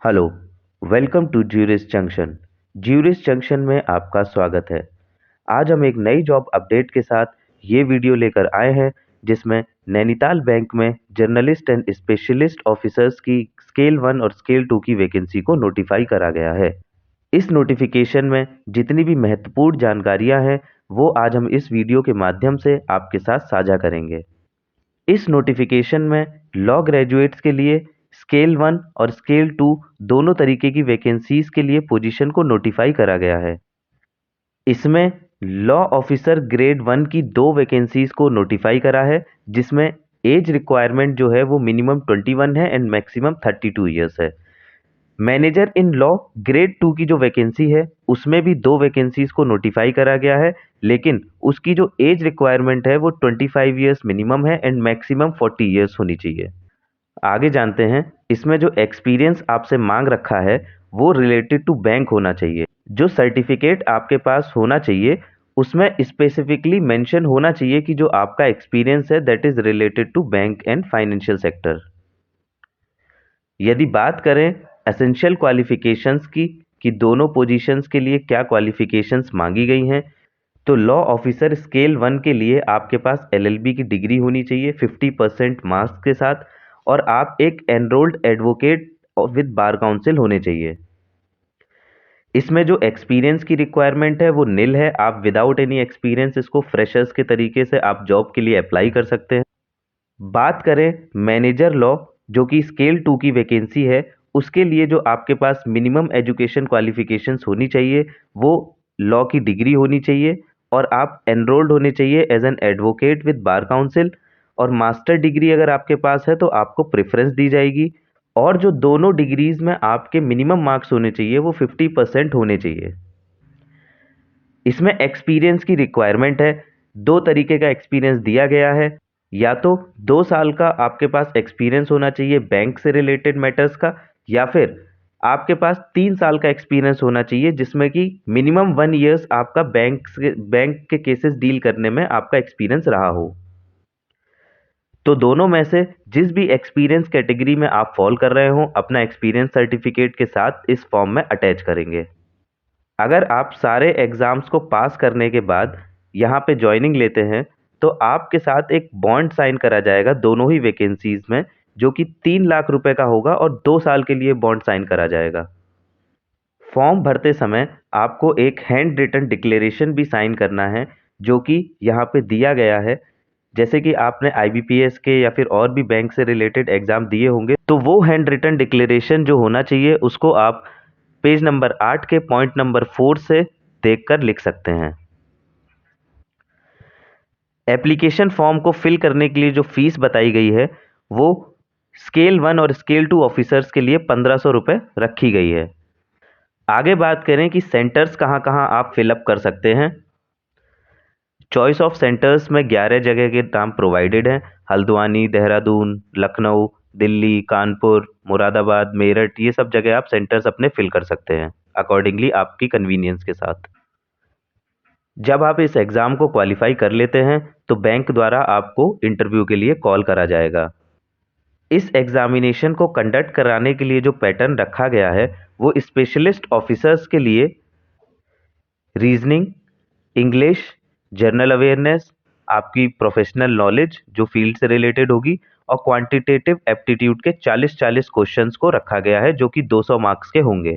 Hello, welcome to Juris Junction. Juris Junction में आपका स्वागत है। आज हम एक नई जॉब अपडेट के साथ ये वीडियो लेकर आए हैं जिसमें नैनीताल बैंक में जर्नलिस्ट एंड स्पेशलिस्ट ऑफिसर्स की स्केल 1 और स्केल 2 की वैकेंसी को नोटिफाई करा गया है। इस नोटिफिकेशन में जितनी भी महत्वपूर्ण जानकारियां हैं वो आज हम इस वीडियो के माध्यम से आपके साथ साझा करेंगे। इस नोटिफिकेशन में लॉ ग्रेजुएट्स के लिए स्केल 1 और स्केल 2 दोनों तरीके की वैकेंसीज के लिए पोजीशन को नोटिफाई करा गया है। इसमें लॉ ऑफिसर ग्रेड 1 की 2 वैकेंसीज को नोटिफाई करा है जिसमें एज रिक्वायरमेंट जो है वो मिनिमम 21 है एंड मैक्सिमम 32 ईयर्स है। मैनेजर इन लॉ ग्रेड 2 की जो वैकेंसी है उसमें भी 2 वैकेंसीज को नोटिफाई करा गया है, लेकिन उसकी जो एज रिक्वायरमेंट है वो 25 ईयर्स मिनिमम है एंड मैक्सिमम 40 ईयर्स होनी चाहिए। आगे जानते हैं इसमें जो एक्सपीरियंस आपसे मांग रखा है वो रिलेटेड टू बैंक होना चाहिए। जो सर्टिफिकेट आपके पास होना चाहिए उसमें स्पेसिफिकली मेंशन होना चाहिए कि जो आपका एक्सपीरियंस है that is related to bank and financial sector. यदि बात करें एसेंशियल क्वालिफिकेशंस की कि दोनों पोजीशंस के लिए क्या क्वालिफिकेशंस मांगी गई हैं, तो लॉ ऑफिसर स्केल 1 के लिए आपके पास एलएलबी की डिग्री होनी चाहिए 50% मार्क्स के साथ, और आप एक enrolled advocate with bar council होने चाहिए। इसमें जो एक्सपीरियंस की रिक्वायरमेंट है वो निल है, आप विदाउट एनी एक्सपीरियंस इसको फ्रेशर्स के तरीके से आप जॉब के लिए अप्लाई कर सकते हैं। बात करें मैनेजर लॉ जो कि स्केल 2 की वैकेंसी है, उसके लिए जो आपके पास मिनिमम एजुकेशन क्वालिफिकेशंस होनी चाहिए वो लॉ की डिग्री होनी चाहिए, और आप एनरोल्ड होने चाहिए as an advocate with bar council, और मास्टर डिग्री अगर आपके पास है तो आपको प्रेफरेंस दी जाएगी। और जो दोनों डिग्रीज में आपके मिनिमम मार्क्स होने चाहिए वो 50% होने चाहिए। इसमें एक्सपीरियंस की रिक्वायरमेंट है, 2 तरीके का एक्सपीरियंस दिया गया है। या तो 2 साल का आपके पास एक्सपीरियंस होना चाहिए बैंक से रिलेटेड मैटर्स का, या फिर आपके पास 3 साल का एक्सपीरियंस होना चाहिए जिसमें कि मिनिमम 1 ईयर्स आपका बैंक के केसेस डील करने में आपका एक्सपीरियंस रहा हो। तो दोनों में से जिस भी एक्सपीरियंस कैटेगरी में आप फॉल कर रहे हो अपना एक्सपीरियंस सर्टिफिकेट के साथ इस फॉर्म में अटैच करेंगे। अगर आप सारे एग्ज़ाम्स को पास करने के बाद यहाँ पे जॉइनिंग लेते हैं तो आपके साथ एक बॉन्ड साइन करा जाएगा दोनों ही वैकेंसीज़ में, जो कि 3 लाख रुपए का होगा और 2 साल के लिए बॉन्ड साइन करा जाएगा। फॉर्म भरते समय आपको एक हैंड रिटन डिक्लेरेशन भी साइन करना है जो कि यहाँ पे दिया गया है। जैसे कि आपने आईबीपीएस के या फिर और भी बैंक से रिलेटेड एग्ज़ाम दिए होंगे तो वो हैंड रिटन डिक्लेरेशन जो होना चाहिए उसको आप पेज नंबर 8 के पॉइंट नंबर 4 से देखकर लिख सकते हैं। एप्लीकेशन फॉर्म को फिल करने के लिए जो फीस बताई गई है वो स्केल 1 और स्केल 2 ऑफिसर्स के लिए 1500 रुपये रखी गई है। आगे बात करें कि सेंटर्स कहाँ कहाँ आप फिलअप कर सकते हैं। चॉइस ऑफ सेंटर्स में 11 जगह के नाम प्रोवाइडेड हैं। हल्द्वानी, देहरादून, लखनऊ, दिल्ली, कानपुर, मुरादाबाद, मेरठ, ये सब जगह आप सेंटर्स अपने फिल कर सकते हैं अकॉर्डिंगली आपकी कन्वीनियंस के साथ। जब आप इस एग्ज़ाम को क्वालिफाई कर लेते हैं तो बैंक द्वारा आपको इंटरव्यू के लिए कॉल करा जाएगा। इस एग्जामिनेशन को कंडक्ट कराने के लिए जो पैटर्न रखा गया है वो स्पेशलिस्ट ऑफिसर्स के लिए रीजनिंग, इंग्लिश, जनरल अवेयरनेस, आपकी प्रोफेशनल नॉलेज जो फील्ड से रिलेटेड होगी, और क्वांटिटेटिव एप्टीट्यूड के 40-40 क्वेश्चंस को रखा गया है जो कि 200 मार्क्स के होंगे।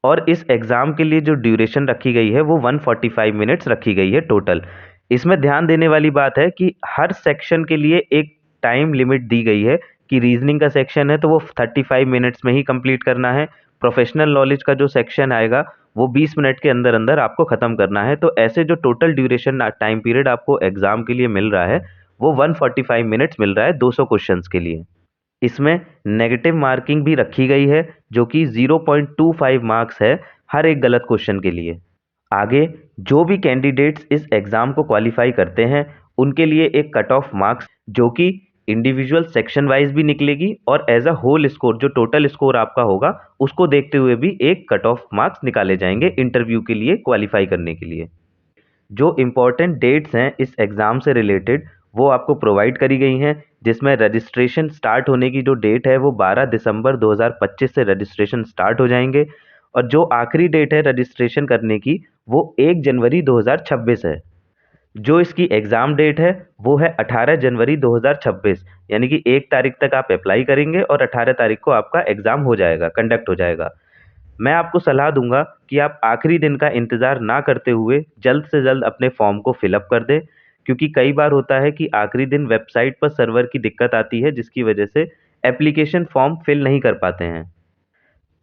और इस एग्ज़ाम के लिए जो ड्यूरेशन रखी गई है वो 145 मिनट्स रखी गई है टोटल। इसमें ध्यान देने वाली बात है कि हर सेक्शन के लिए एक टाइम लिमिट दी गई है कि रीजनिंग का सेक्शन है तो वो 35 मिनट्स में ही कंप्लीट करना है। प्रोफेशनल नॉलेज का जो सेक्शन आएगा वो 20 मिनट के अंदर अंदर आपको ख़त्म करना है। तो ऐसे जो टोटल ड्यूरेशन टाइम पीरियड आपको एग्ज़ाम के लिए मिल रहा है वो 145 मिनट्स मिल रहा है 200 क्वेश्चंस के लिए। इसमें नेगेटिव मार्किंग भी रखी गई है जो कि 0.25 मार्क्स है हर एक गलत क्वेश्चन के लिए। आगे जो भी कैंडिडेट्स इस एग्ज़ाम को क्वालिफाई करते हैं उनके लिए एक कट ऑफ मार्क्स जो कि इंडिविजुअल सेक्शन वाइज भी निकलेगी और एज अ होल स्कोर जो टोटल स्कोर आपका होगा उसको देखते हुए भी एक कट ऑफ मार्क्स निकाले जाएंगे इंटरव्यू के लिए क्वालिफाई करने के लिए। जो इम्पोर्टेंट डेट्स हैं इस एग्ज़ाम से रिलेटेड वो आपको प्रोवाइड करी गई हैं, जिसमें रजिस्ट्रेशन स्टार्ट होने की जो डेट है वो 12 दिसंबर 2025 से रजिस्ट्रेशन स्टार्ट हो जाएंगे और जो आखिरी डेट है रजिस्ट्रेशन करने की वो 1 जनवरी 2026 है। जो इसकी एग्ज़ाम डेट है वो है 18 जनवरी 2026, यानी कि 1 तारीख तक आप अप्लाई करेंगे और 18 तारीख को आपका एग्ज़ाम हो जाएगा, कंडक्ट हो जाएगा। मैं आपको सलाह दूंगा कि आप आखिरी दिन का इंतज़ार ना करते हुए जल्द से जल्द अपने फॉर्म को फिलअप कर दें, क्योंकि कई बार होता है कि आखिरी दिन वेबसाइट पर सर्वर की दिक्कत आती है जिसकी वजह से एप्लीकेशन फॉर्म फिल नहीं कर पाते हैं।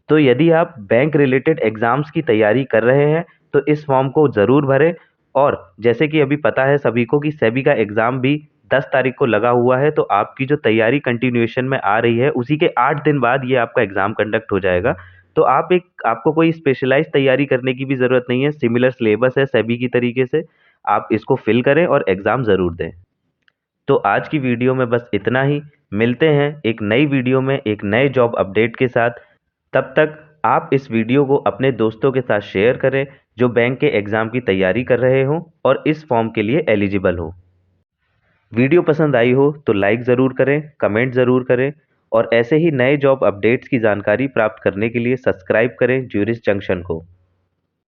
तो यदि आप बैंक रिलेटेड एग्ज़ाम्स की तैयारी कर रहे हैं तो इस फॉर्म को ज़रूर भरें। और जैसे कि अभी पता है सभी को कि सेबी का एग्ज़ाम भी 10 तारीख को लगा हुआ है, तो आपकी जो तैयारी कंटिन्यूएशन में आ रही है उसी के 8 दिन बाद ये आपका एग्ज़ाम कंडक्ट हो जाएगा। तो आपको कोई स्पेशलाइज़ तैयारी करने की भी ज़रूरत नहीं है, सिमिलर सिलेबस है सेबी की तरीके से। आप इसको फिल करें और एग्ज़ाम ज़रूर दें। तो आज की वीडियो में बस इतना ही। मिलते हैं एक नई वीडियो में एक नए जॉब अपडेट के साथ। तब तक आप इस वीडियो को अपने दोस्तों के साथ शेयर करें जो बैंक के एग्ज़ाम की तैयारी कर रहे हों और इस फॉर्म के लिए एलिजिबल हो। वीडियो पसंद आई हो तो लाइक ज़रूर करें, कमेंट ज़रूर करें और ऐसे ही नए जॉब अपडेट्स की जानकारी प्राप्त करने के लिए सब्सक्राइब करें ज्यूरिस जंक्शन को।